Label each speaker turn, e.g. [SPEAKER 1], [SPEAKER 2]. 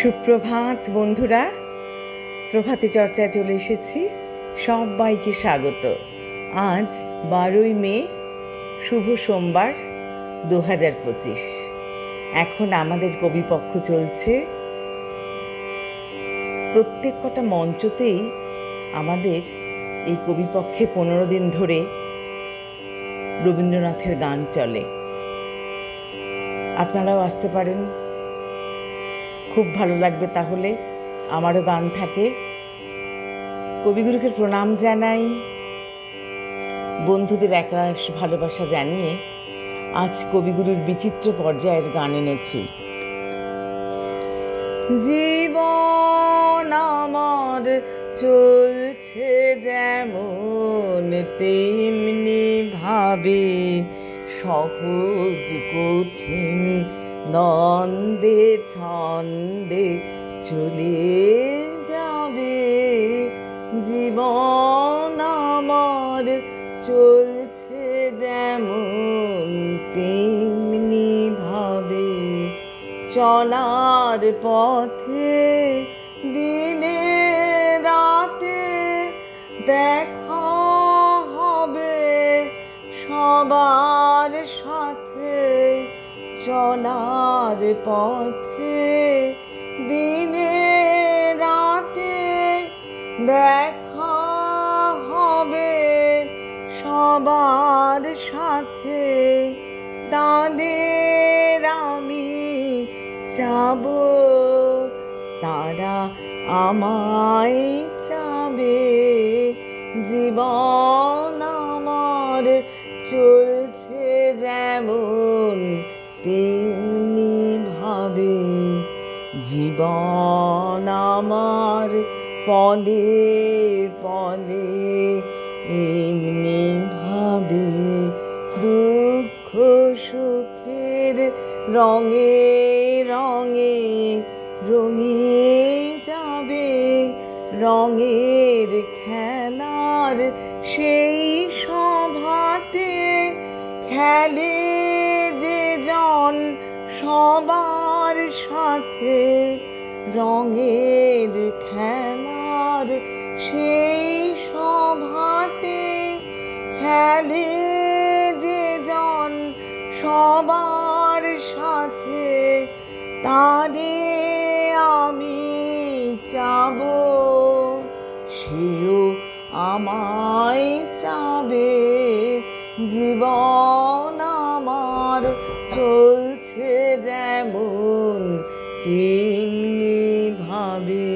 [SPEAKER 1] সুপ্রভাত বন্ধুরা, প্রভাতে চর্চায় চলে এসেছি। সবাইকে স্বাগত। আজ 12ই মে, শুভ সোমবার 2025। এখন আমাদের কবিপক্ষ চলছে। প্রত্যেক কটা মঞ্চতেই আমাদের এই কবিপক্ষে 15 দিন ধরে রবীন্দ্রনাথের গান চলে। আপনারাও আসতে পারেন, খুব ভালো লাগবে। তাহলে আমারও গান থাকে। কবিগুরুকে প্রণাম জানাই, বন্ধুদের একরাশ ভালোবাসা জানিয়ে আজ কবিগুরুর বিচিত্র পর্যায়ের গান এনেছি। জীবন আমার চলছে যেমন তেমনি ভাবে, সহজ কঠিন দ্বন্দ্বে ছন্দে চলে যাবে। জীবন আমার চলছে যেমন তেমনি ভাবে, চলার পথে দিনে রাতে দেখা হবে সবার সাথে। চলার পথে দিনে রাতে দেখা হবে সবার সাথে। তাদের আমি চাবো, তারা আমায় চাবে। জীবন আমার চলছে যেমন তেমনি ভাবে, জীবন আমার পলে পলে এমনি ভাবে। দুঃখ সুখের রঙে রঙে রঙিয়ে যাবে। রঙের খেলার সেই সভাতে খেলে যে জন সবার সাথে। রঙের খেলার সেই সভাতে খেলে যে জন সবার সাথে। তারে আমি চাবো, সেও আমায় চাবে। জীবন আমার চলছে যেমন তেমনি ভাবে।